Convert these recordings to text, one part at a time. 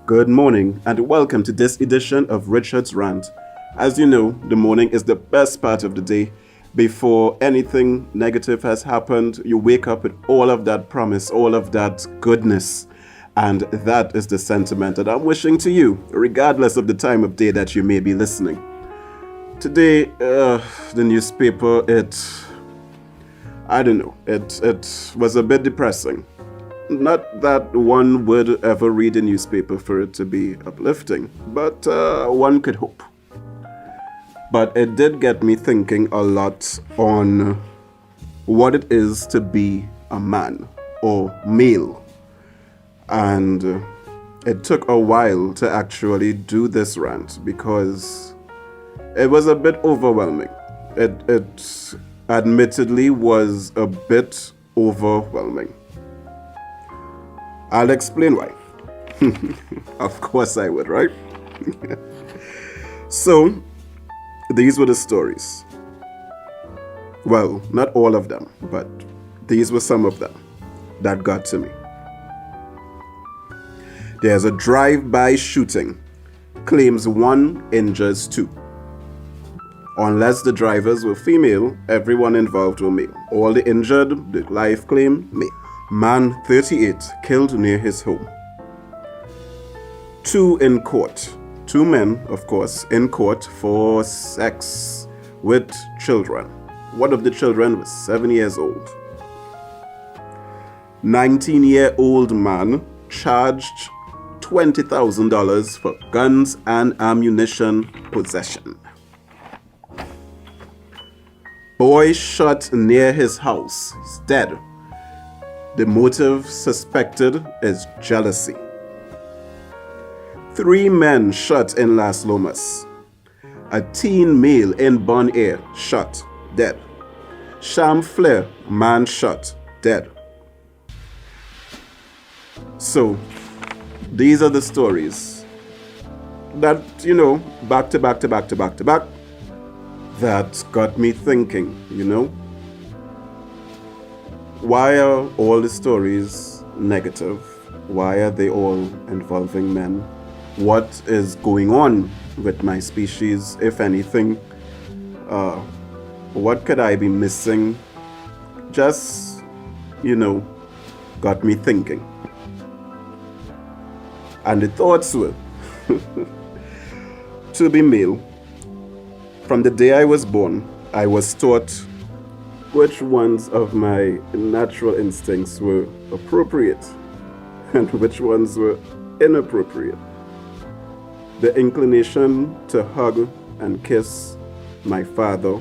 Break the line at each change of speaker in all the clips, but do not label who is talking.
Good morning, and welcome to this edition of Richard's Rant. As you know, the morning is the best part of the day. Before anything negative has happened, you wake up with all of that promise, all of that goodness. And that is the sentiment that I'm wishing to you, regardless of the time of day that you may be listening. Today, the newspaper, I don't know, it was a bit depressing. Not that one would ever read a newspaper for it to be uplifting, but one could hope. But it did get me thinking a lot on what it is to be a man or male. And it took a while to actually do this rant because it was a bit overwhelming. It admittedly was a bit overwhelming. I'll explain why. Of course I would, right? So, these were the stories. Well, not all of them, but these were some of them that got to me. There's a drive-by shooting. Claims one, injures two. Unless the drivers were female, everyone involved were male. All the injured, the life claim, male. Man 38 killed near his home. Two in court. Two men, of course, in court for sex with children. One of the children was 7 years old. 19-year-old man charged $20,000 for guns and ammunition possession. Boy shot near his house. He's dead. The motive suspected is jealousy. 3 men shot in Las Lomas. A teen male in Bon Air shot, dead. Chamflair, man shot, dead. So, these are the stories that, back to back, that got me thinking, Why are all the stories negative? Why are they all involving men? What is going on with my species, if anything? What could I be missing? Just, got me thinking. And the thoughts were, to be male, from the day I was born, I was taught which ones of my natural instincts were appropriate and which ones were inappropriate. The inclination to hug and kiss my father,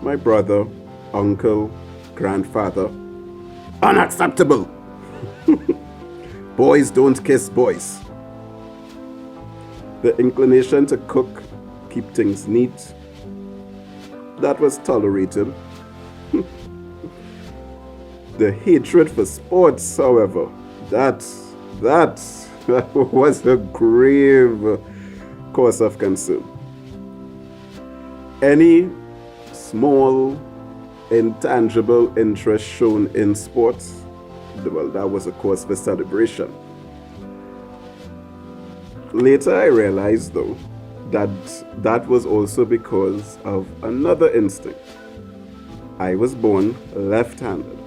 my brother, uncle, grandfather, unacceptable. Boys don't kiss boys. The inclination to cook, keep things neat, that was tolerated. The hatred for sports, however, that was a grave cause of concern. Any small, intangible interest shown in sports, well, that was a cause for celebration. Later I realized, though, that was also because of another instinct. I was born left-handed.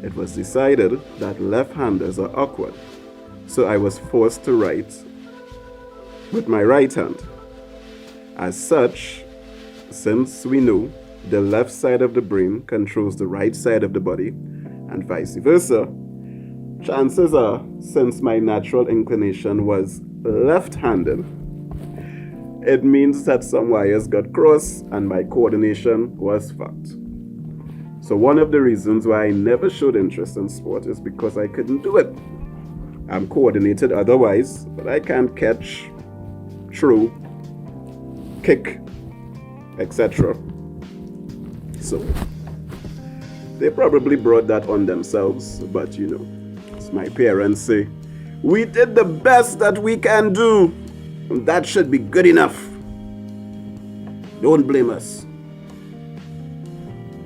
It was decided that left-handers are awkward, so I was forced to write with my right hand. As such, since we know the left side of the brain controls the right side of the body, and vice versa, chances are, since my natural inclination was left-handed, it means that some wires got crossed and my coordination was fucked. So one of the reasons why I never showed interest in sport is because I couldn't do it. I'm coordinated otherwise, but I can't catch, throw, kick, etc. So they probably brought that on themselves, but as my parents say, we did the best that we can do, and that should be good enough. Don't blame us.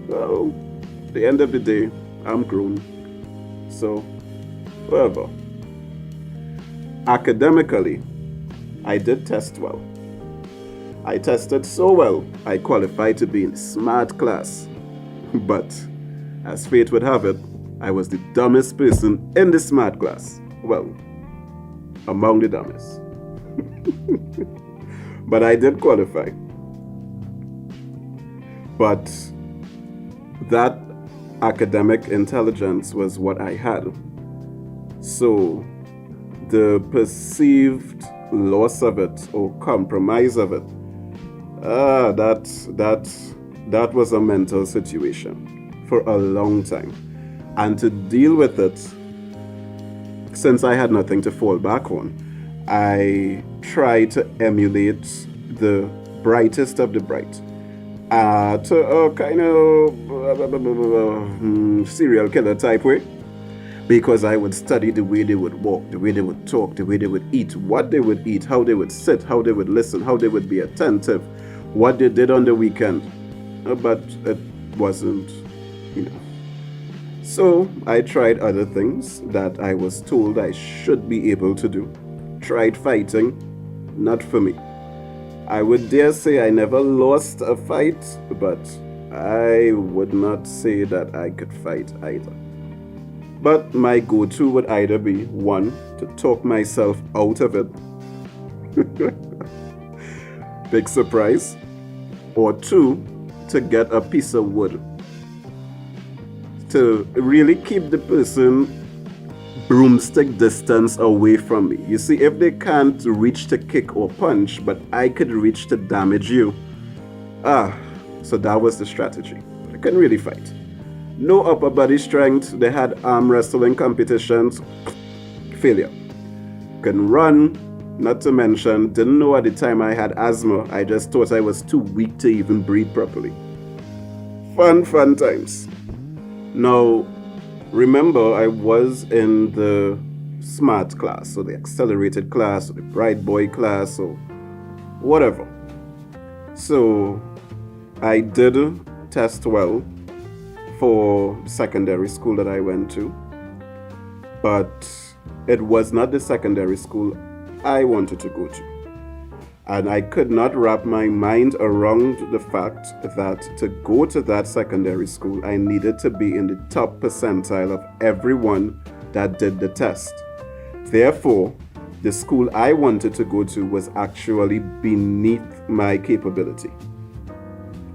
Well, at the end of the day, I'm grown. So, whatever. Academically, I did test well. I tested so well, I qualified to be in smart class. But, as fate would have it, I was the dumbest person in the smart class. Well, among the dumbest. But I did qualify. But that academic intelligence was what I had. So the perceived loss of it or compromise of it, that was a mental situation for a long time. And to deal with it, since I had nothing to fall back on, I tried to emulate the brightest of the bright. To a kind of serial killer type way. Because I would study the way they would walk, the way they would talk, the way they would eat, what they would eat, how they would sit, how they would listen, how they would be attentive, what they did on the weekend. But it wasn't enough. So I tried other things that I was told I should be able to do. Tried fighting, not for me. I would dare say I never lost a fight, but I would not say that I could fight either. But my go-to would either be, one, to talk myself out of it. Big surprise. Or two, to get a piece of wood. To really keep the person broomstick distance away from me. You see, if they can't reach to kick or punch, but I could reach to damage you. So that was the strategy. I couldn't really fight. No upper body strength. They had arm wrestling competitions. Failure. Couldn't run. Not to mention, didn't know at the time I had asthma. I just thought I was too weak to even breathe properly. Fun times. Now, remember, I was in the smart class, or the accelerated class, or the bright boy class, or whatever. So, I did test well for secondary school that I went to, but it was not the secondary school I wanted to go to. And I could not wrap my mind around the fact that to go to that secondary school, I needed to be in the top percentile of everyone that did the test. Therefore, the school I wanted to go to was actually beneath my capability.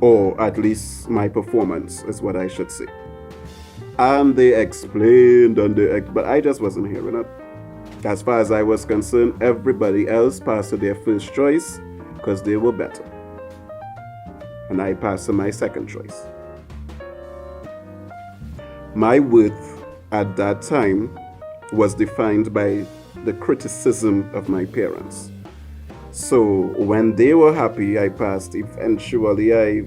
Or at least my performance is what I should say. And they explained, but I just wasn't hearing it. As far as I was concerned, everybody else passed to their first choice because they were better. And I passed to my second choice. My worth at that time was defined by the criticism of my parents. So when they were happy, I passed. Eventually, I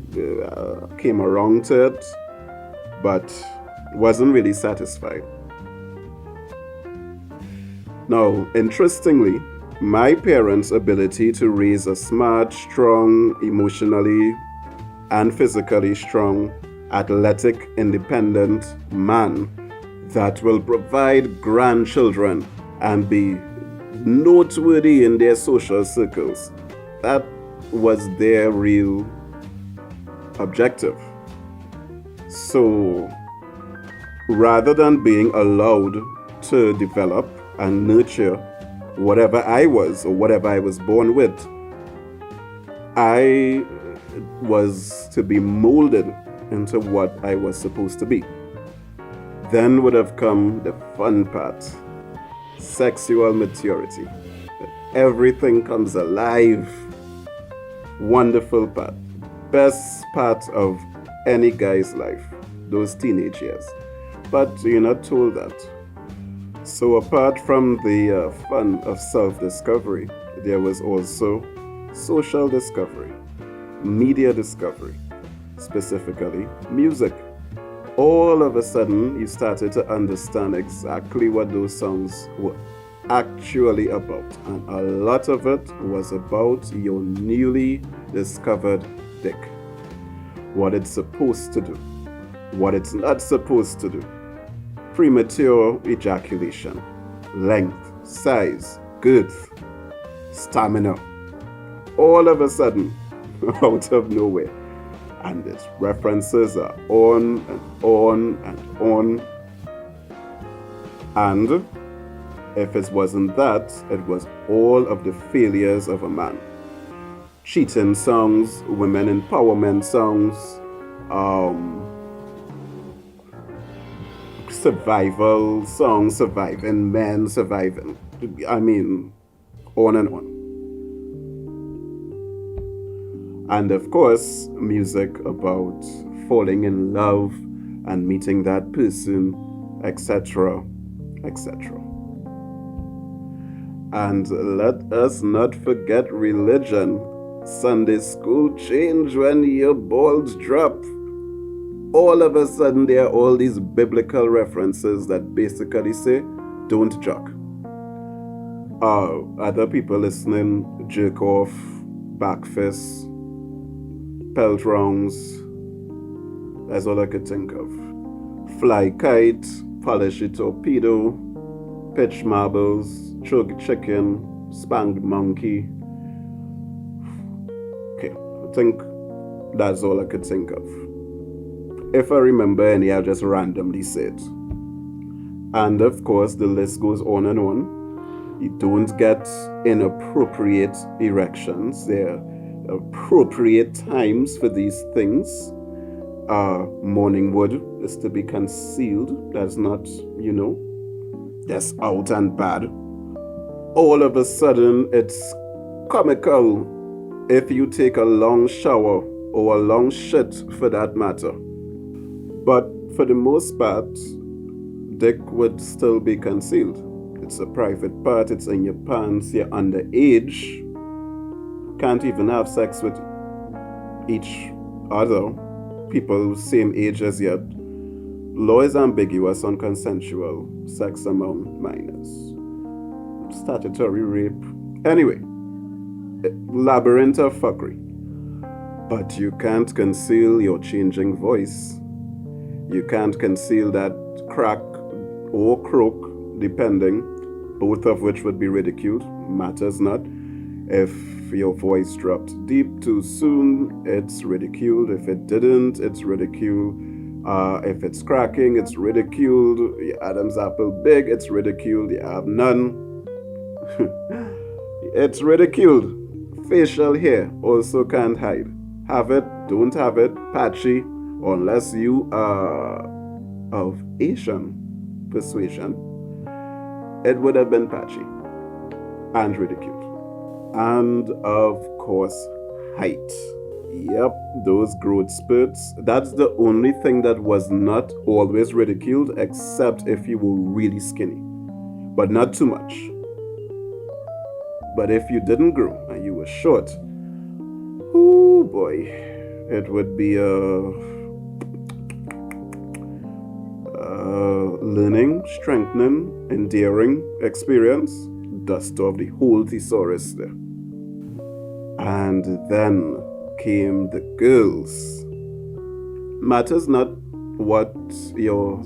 came around to it, but wasn't really satisfied. Now, interestingly, my parents' ability to raise a smart, strong, emotionally and physically strong, athletic, independent man that will provide grandchildren and be noteworthy in their social circles, that was their real objective. So, rather than being allowed to develop and nurture whatever I was or whatever I was born with, I was to be molded into what I was supposed to be. Then would have come the fun part, sexual maturity. Everything comes alive. Wonderful part. Best part of any guy's life, those teenage years. But you're not told that. So apart from the fun of self-discovery, there was also social discovery, media discovery, specifically music. All of a sudden, you started to understand exactly what those songs were actually about. And a lot of it was about your newly discovered dick. What it's supposed to do, what it's not supposed to do. Premature ejaculation, length, size, girth, stamina, all of a sudden, out of nowhere. And its references are on and on and on. And if it wasn't that, it was all of the failures of a man. Cheating songs, women empowerment songs, survival songs, surviving men, surviving. I mean, on and on. And of course, music about falling in love and meeting that person, etc., etc. And let us not forget religion. Sunday school change when your balls drop. All of a sudden, there are all these biblical references that basically say, don't jock. Other people listening, jerk off, back fists, pelt rounds. That's all I could think of. Fly kite, polish a torpedo, pitch marbles, chug chicken, spanked monkey. Okay, I think that's all I could think of. If I remember any, I'll just randomly say it. And of course, the list goes on and on. You don't get inappropriate erections. There are appropriate times for these things. Morning wood is to be concealed. That's not, that's out and bad. All of a sudden, it's comical if you take a long shower or a long shit for that matter. But for the most part, dick would still be concealed. It's a private part, it's in your pants, you're underage. Can't even have sex with each other, people same age as you. Law is ambiguous on consensual sex among minors. Statutory rape. Anyway, labyrinth of fuckery. But you can't conceal your changing voice. You can't conceal that crack or croak, depending, both of which would be ridiculed, matters not. If your voice dropped deep too soon, it's ridiculed. If it didn't, it's ridiculed. If it's cracking, it's ridiculed. Your Adam's apple big, it's ridiculed. You have none. It's ridiculed. Facial hair also can't hide. Have it, don't have it, patchy, unless you are of Asian persuasion. It would have been patchy and ridiculed. And of course, height. Yep, those growth spurts. That's the only thing that was not always ridiculed, except if you were really skinny. But not too much. But if you didn't grow and you were short, oh boy, it would be a learning, strengthening, endearing experience. Dust off the whole thesaurus there. And then came the girls. Matters not what your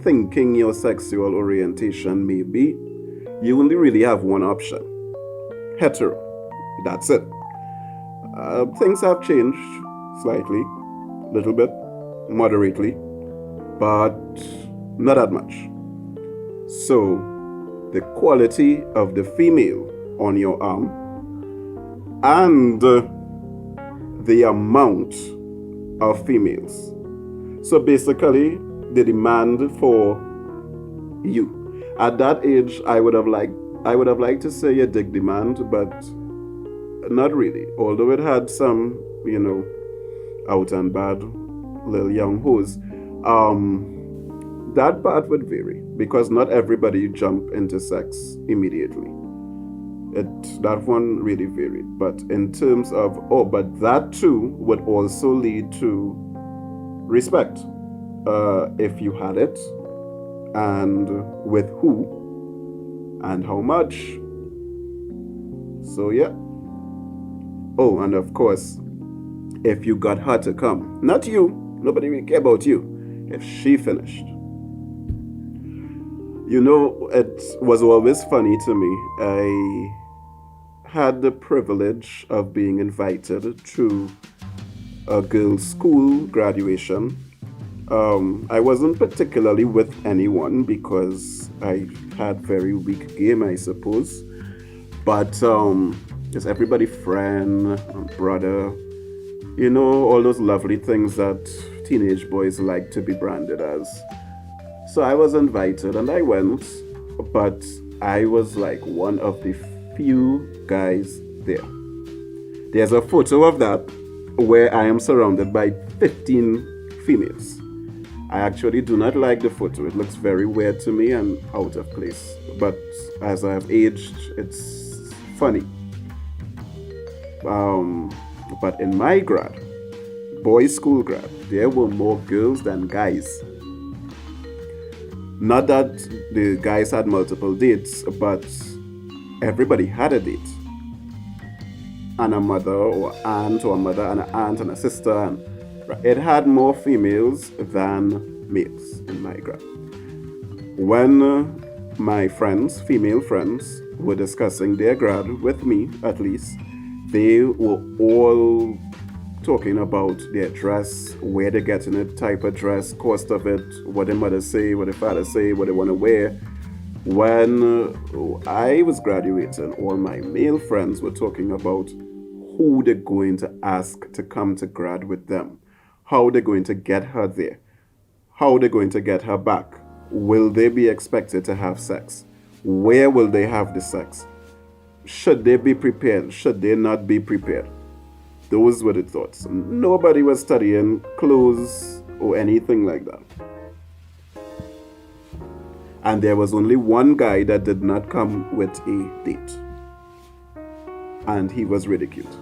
thinking your sexual orientation may be, you only really have one option. Hetero. That's it. Things have changed slightly, little bit, moderately, but not that much. So, the quality of the female on your arm and the amount of females. So basically, the demand for you. At that age, I would have liked to say a dick demand, but not really. Although it had some, out and bad little young hoes. That part would vary because not everybody jump into sex immediately. That one really varied. But in terms of, but that too would also lead to respect. If you had it, and with who, and how much. So yeah. Oh, and of course, if you got her to come. Not you. Nobody really care about you. If she finished. You know, it was always funny to me. I had the privilege of being invited to a girls' school graduation. I wasn't particularly with anyone because I had very weak game, I suppose. But is everybody friend, brother? You know, all those lovely things that teenage boys like to be branded as. So I was invited and I went, but I was like one of the few guys there. There's a photo of that where I am surrounded by 15 females. I actually do not like the photo. It looks very weird to me and out of place. But as I have aged, it's funny. Um, but in my grad, boys' school grad, there were more girls than guys. Not that the guys had multiple dates, but everybody had a date. And a mother or aunt or a mother and an aunt and a sister. And it had more females than males in my grad. When my friends, female friends, were discussing their grad with me, at least, they were all talking about their dress, where they're getting it, type of dress, cost of it, what their mother say, what their father say, what they want to wear. When I was graduating, all my male friends were talking about who they're going to ask to come to grad with them, how they're going to get her there, how they're going to get her back. Will they be expected to have sex? Where will they have the sex? Should they be prepared? Should they not be prepared? Those were the thoughts. Nobody was studying clothes or anything like that. And there was only one guy that did not come with a date. And he was ridiculed.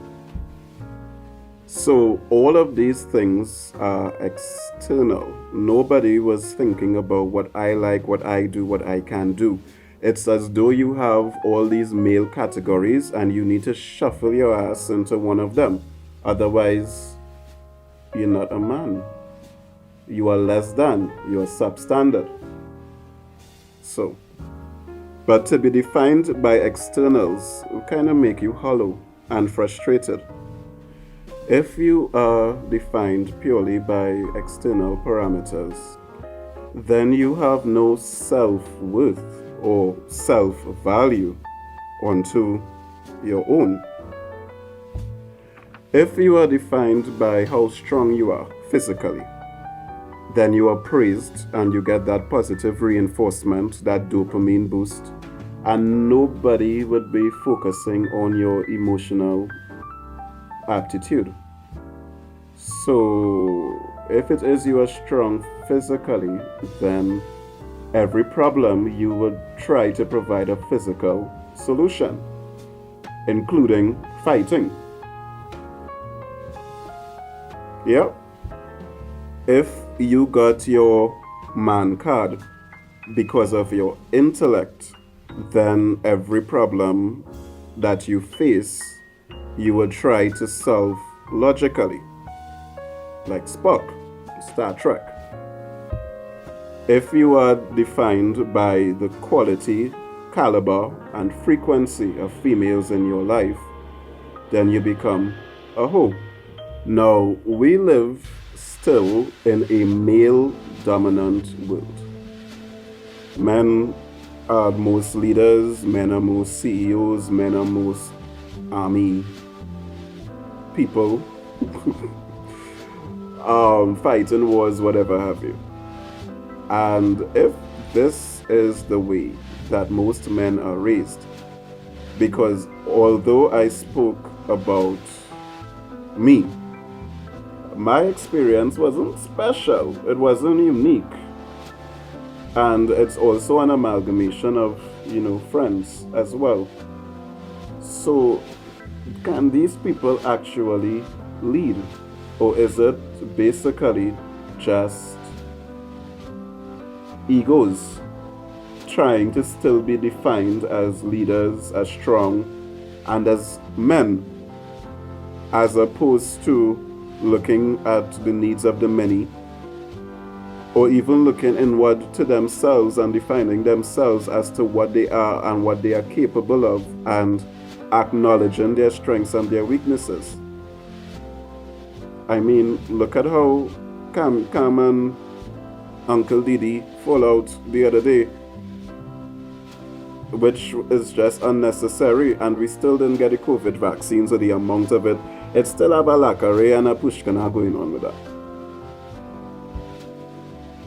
So all of these things are external. Nobody was thinking about what I like, what I do, what I can do. It's as though you have all these male categories and you need to shuffle your ass into one of them. Otherwise, you're not a man. You are less than. You are substandard. So, but to be defined by externals will kind of make you hollow and frustrated. If you are defined purely by external parameters, then you have no self-worth or self-value onto your own. If you are defined by how strong you are physically, then you are praised and you get that positive reinforcement, that dopamine boost, and nobody would be focusing on your emotional aptitude. So, if it is you are strong physically, then every problem you would try to provide a physical solution, including fighting. Yeah. If you got your man card because of your intellect, then every problem that you face, you would try to solve logically, like Spock, Star Trek. If you are defined by the quality, caliber, and frequency of females in your life, then you become a hoe. Now, we live still in a male-dominant world. Men are most leaders, men are most CEOs, men are most army people, fighting wars, whatever have you. And if this is the way that most men are raised, because although I spoke about me, my experience wasn't special, it wasn't unique. And it's also an amalgamation of, friends as well. So, can these people actually lead? Or is it basically just egos trying to still be defined as leaders, as strong, and as men, as opposed to looking at the needs of the many or even looking inward to themselves and defining themselves as to what they are and what they are capable of, and acknowledging their strengths and their weaknesses. I mean, look at how Cam and Uncle Didi fall out the other day, which is just unnecessary, and we still didn't get the COVID vaccine, so the amount of it, it still have a lacqueray and a pushkana going on with that.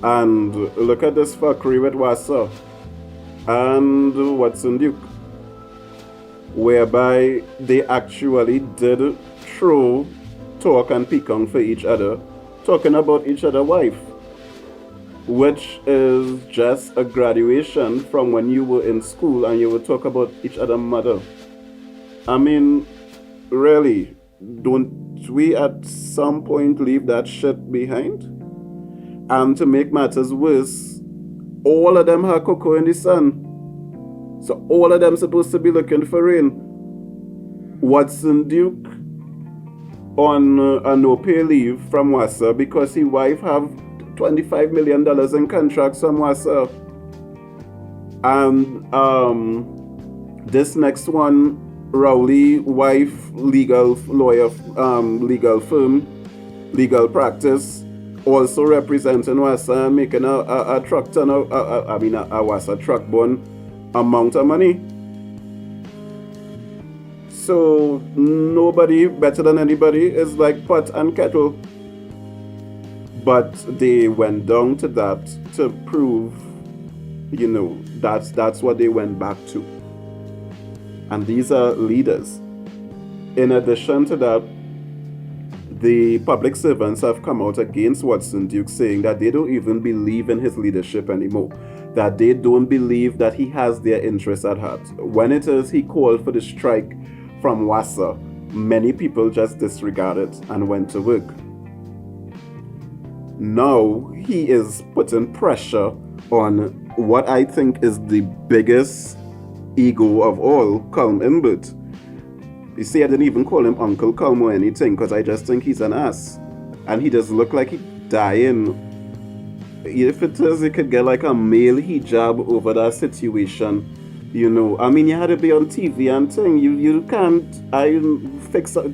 And look at this fuckery with Wassa and Watson Duke, whereby they actually did throw talk and pecan for each other, talking about each other's wife, which is just a graduation from when you were in school and you would talk about each other's mother. I mean, really, don't we at some point leave that shit behind? And to make matters worse, all of them have cocoa in the sun. So all of them supposed to be looking for rain. Watson Duke on a no-pay leave from Wassa because his wife have $25 million in contracts from Wassa. And this next one, Rowley wife, legal lawyer, legal firm, legal practice, also representing Wassa and making a truck ton of, a Wassa truck born amount of money. So nobody better than anybody is like pot and kettle. But they went down to that to prove, that's what they went back to. And these are leaders. In addition to that, the public servants have come out against Watson Duke, saying that they don't even believe in his leadership anymore, that they don't believe that he has their interests at heart. When it is he called for the strike from Wassa, many people just disregarded and went to work. Now he is putting pressure on what I think is the biggest ego of all, Colm Imbert. You see, I didn't even call him Uncle Colm or anything because I just think he's an ass. And he does look like he's dying. If it is, he could get like a male hijab over that situation. I mean, you had to be on TV and thing. You can't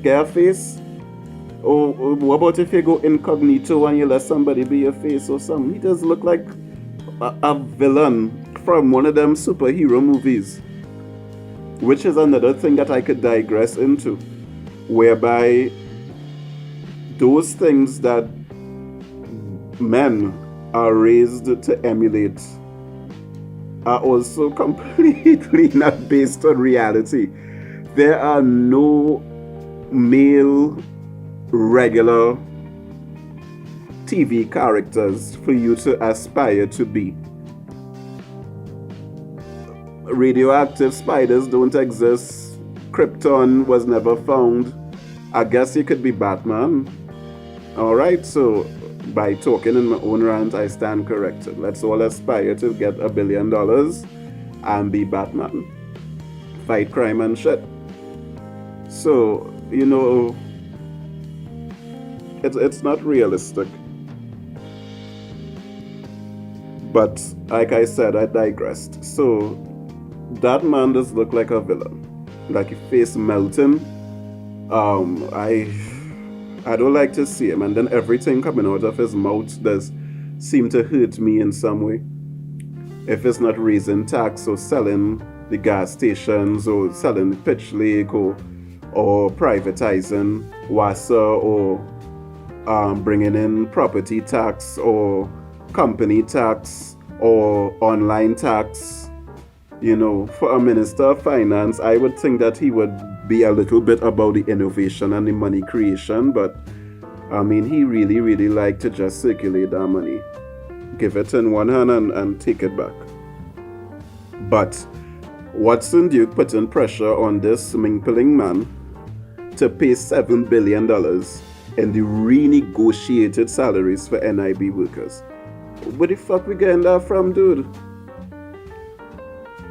get a face. Or what about if you go incognito and you let somebody be your face or something? He does look like a villain from one of them superhero movies. Which is another thing that I could digress into, whereby those things that men are raised to emulate are also completely not based on reality. There are no male regular TV characters for you to aspire to be. Radioactive spiders don't exist. Krypton was never found. I guess you could be Batman. Alright, so by talking in my own rant, I stand corrected. Let's all aspire to get $1 billion and be Batman. Fight crime and shit. So, it's not realistic. But like I said, I digressed. So that man does look like a villain, like his face melting. I don't like to see him, and then everything coming out of his mouth does seem to hurt me in some way. If it's not raising tax or selling the gas stations or selling the pitch lake or privatizing Wassa or bringing in property tax or company tax or online tax. For a minister of finance, I would think that he would be a little bit about the innovation and the money creation, but I mean, he really, really liked to just circulate that money. Give it in one hand and take it back. But Watson Duke put in pressure on this sminkling man to pay $7 billion in the renegotiated salaries for NIB workers. Where the fuck we getting that from, dude?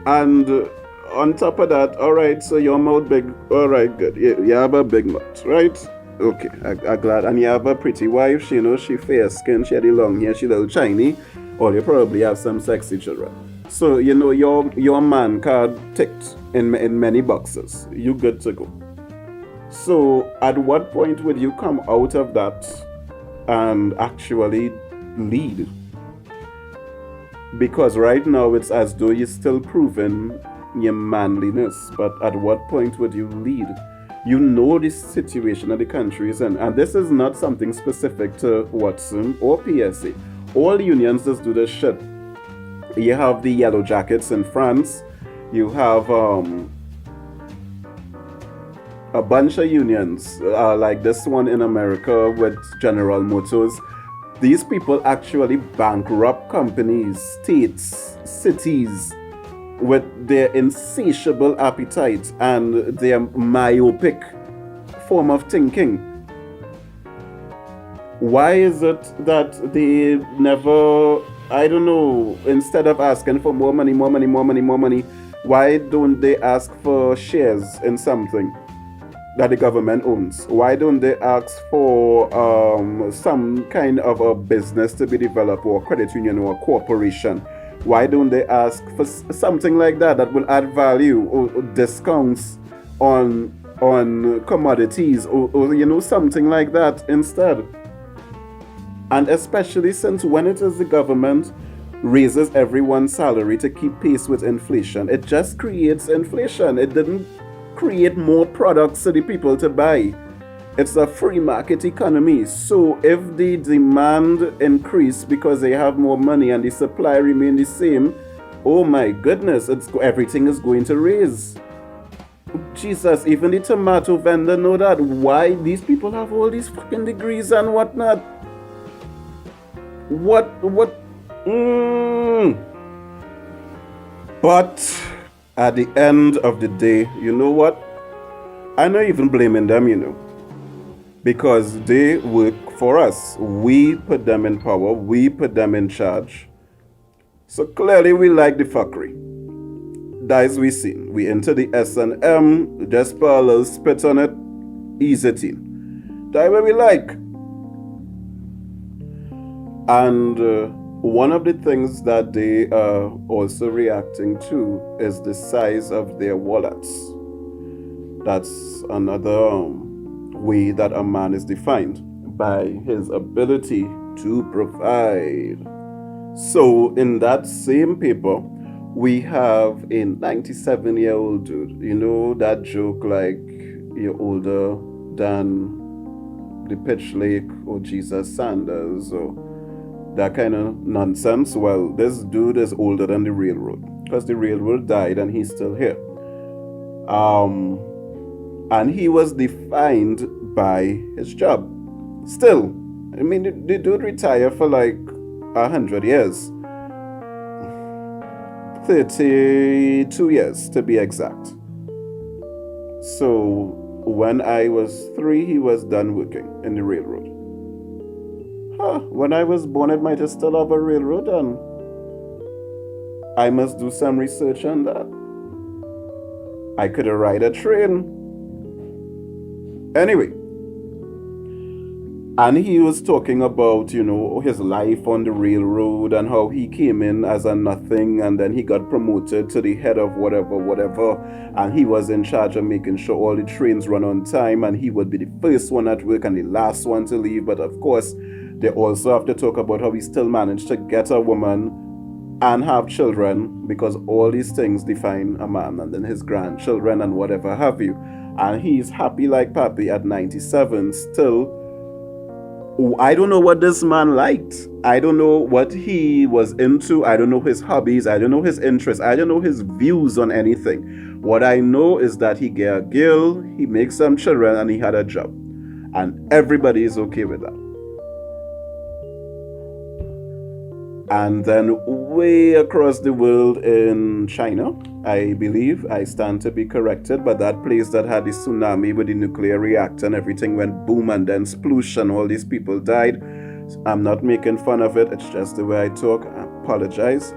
And on top of that, alright, so your mouth big, alright, good. You have a big mouth, right? Okay, I glad. And you have a pretty wife. She, she fair skin. She had the long hair. She little shiny. Or you probably have some sexy children. So your man card ticked in many boxes. You good to go. So at what point would you come out of that and actually lead? Because right now it's as though you're still proving your manliness, but at what point would you lead? You know the situation of the country is in, and this is not something specific to Watson or PSA. All unions just do this shit. You have the yellow jackets in France. You have a bunch of unions, like this one in America with General Motors. These people actually bankrupt companies, states, cities with their insatiable appetite and their myopic form of thinking. Why is it that they never, I don't know, instead of asking for more money, more money, more money, more money, why don't they ask for shares in something that the government owns? Why don't they ask for some kind of a business to be developed, or a credit union or a corporation? Why don't they ask for something like that that will add value, or discounts on commodities, or something like that instead? And especially since when it is the government raises everyone's salary to keep pace with inflation, it just creates inflation. It didn't create more products for the people to buy. It's a free market economy. So if the demand increase because they have more money and the supply remain the same, oh my goodness, everything is going to raise. Jesus, even the tomato vendor know that. Why these people have all these fucking degrees and whatnot? What? But at the end of the day, you know what? I'm not even blaming them, because they work for us. We put them in power. We put them in charge. So clearly we like the fuckery. That is we seen. We enter the S&M, just put a little spit on it, easy thing. That what we like. And one of the things that they are also reacting to is the size of their wallets. That's another way that a man is defined, by his ability to provide. So in that same paper, we have a 97-year-old dude. You know that joke like you're older than the Pitch Lake or Jesus Sanders or that kind of nonsense. Well, this dude is older than the railroad, because the railroad died and he's still here. And he was defined by his job. Still, I mean, the dude retired for like 100 years. 32 years to be exact. So when I was 3, he was done working in the railroad. When I was born, it might have still have a railroad, and I must do some research on that. I could have ride a train. Anyway, and he was talking about, his life on the railroad and how he came in as a nothing and then he got promoted to the head of whatever, and he was in charge of making sure all the trains run on time, and he would be the first one at work and the last one to leave. But of course, they also have to talk about how he still managed to get a woman and have children, because all these things define a man, and then his grandchildren and whatever have you. And he's happy like Pappy at 97 still. I don't know what this man liked. I don't know what he was into. I don't know his hobbies. I don't know his interests. I don't know his views on anything. What I know is that he get a girl, he makes some children, and he had a job. And everybody is okay with that. And then way across the world in China, I believe, I stand to be corrected, but that place that had the tsunami with the nuclear reactor and everything went boom, and then sploosh and all these people died. I'm not making fun of it, it's just the way I talk. I apologize.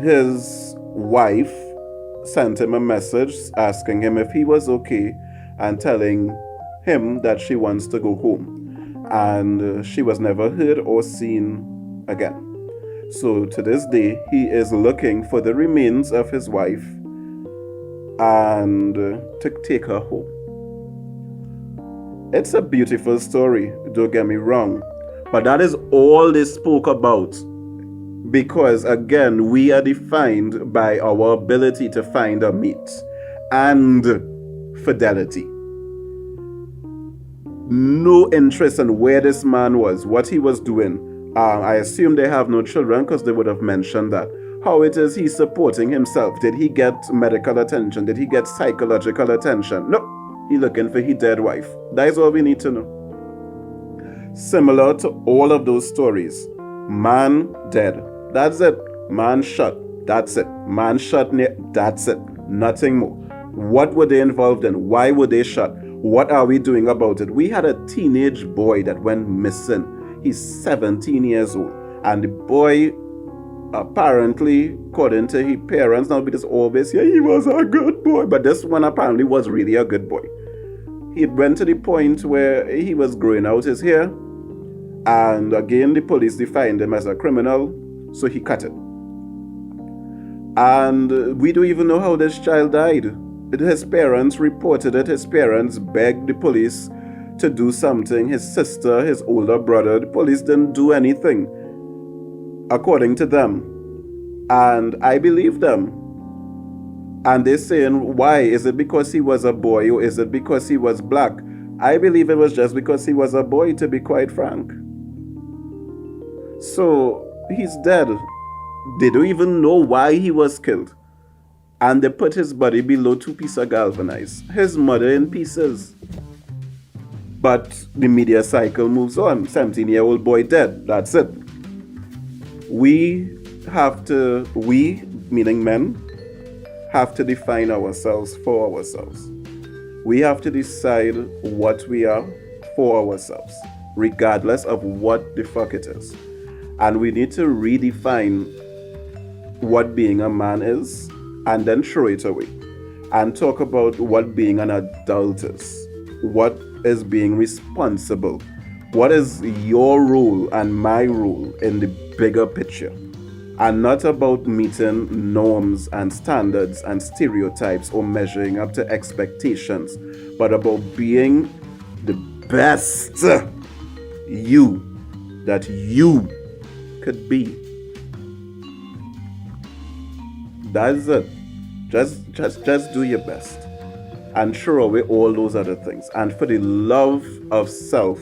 His wife sent him a message asking him if he was okay and telling him that she wants to go home. And she was never heard or seen again. So to this day, he is looking for the remains of his wife and to take her home. It's a beautiful story, don't get me wrong, but that is all they spoke about, because again, we are defined by our ability to find a mate and fidelity. No interest in where this man was, what he was doing. I assume they have no children because they would have mentioned that. How it is he's supporting himself. Did he get medical attention? Did he get psychological attention? No. He looking for his dead wife. That is all we need to know. Similar to all of those stories. Man dead. That's it. Man shot. That's it. Man shot. That's it. Nothing more. What were they involved in? Why were they shot? What are we doing about it? We had a teenage boy that went missing. He's 17 years old. And the boy, apparently, according to his parents, now because always, yeah, he was a good boy. But this one apparently was really a good boy. He went to the point where he was growing out his hair. And again, the police defined him as a criminal. So he cut it. And we don't even know how this child died. His parents reported it. His parents begged the police to do something. His sister, his older brother, the police didn't do anything, according to them. And I believe them. And they're saying, why? Is it because he was a boy or is it because he was black? I believe it was just because he was a boy, to be quite frank. So he's dead. They don't even know why he was killed. And they put his body below 2 pieces of galvanized. His mother in pieces. But the media cycle moves on. 17-year-old boy dead. That's it. We, meaning men, have to define ourselves for ourselves. We have to decide what we are for ourselves, regardless of what the fuck it is. And we need to redefine what being a man is, and then throw it away. And talk about what being an adult is. What is being responsible. What is your role and my role in the bigger picture. And not about meeting norms and standards and stereotypes or measuring up to expectations, but about being the best you that you could be. That's it. Just do your best and throw away all those other things. And for the love of self,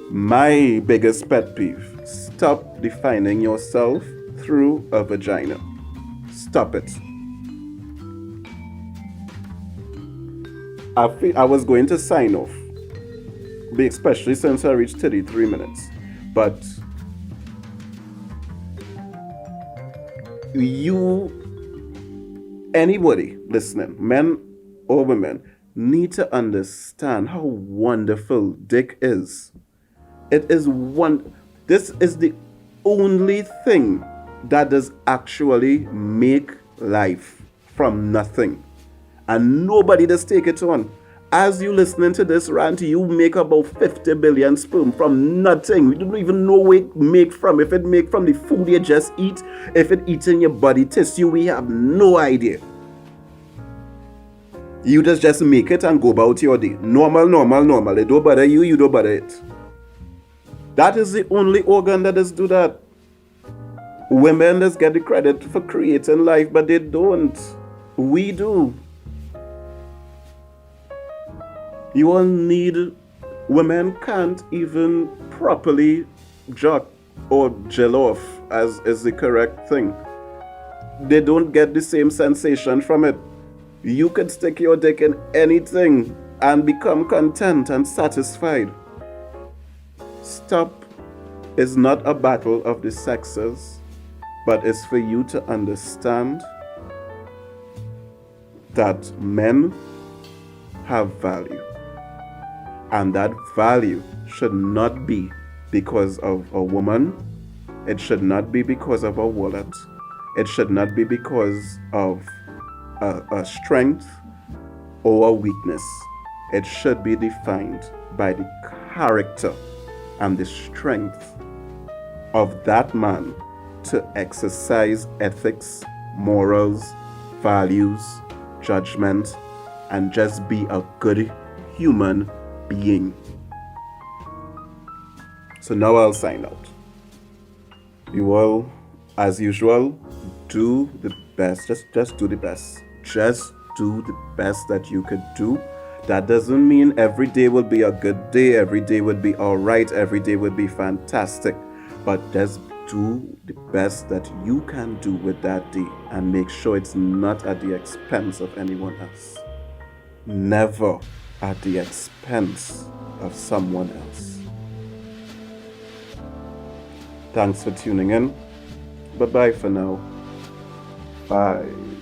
my biggest pet peeve, stop defining yourself through a vagina. Stop it. I was going to sign off, especially since I reached 33 minutes. But anybody listening, men or women, need to understand how wonderful dick is. It is this is the only thing that does actually make life from nothing. And nobody does take it on. As you listening to this rant, you make about 50 billion sperm from nothing. We don't even know where it make from. If it make from the food you just eat, if it eats in your body tissue, we have no idea. You just make it and go about your day. Normal. It don't bother you don't bother it. That is the only organ that does do that. Women just get the credit for creating life, but they don't. We do. You all need... Women can't even properly jerk or gel off, as is the correct thing. They don't get the same sensation from it. You can stick your dick in anything and become content and satisfied. Stop is not a battle of the sexes, but it's for you to understand that men have value. And that value should not be because of a woman. It should not be because of a wallet. It should not be because of a strength or a weakness. It should be defined by the character and the strength of that man to exercise ethics, morals, values, judgment, and just be a good human being. So now I'll sign out. You all, as usual, do the best. Just do the best. Just do the best that you could do. That doesn't mean every day will be a good day, every day would be all right, every day would be fantastic. But just do the best that you can do with that day and make sure it's not at the expense of anyone else. Never at the expense of someone else. Thanks for tuning in. Bye bye for now. Bye.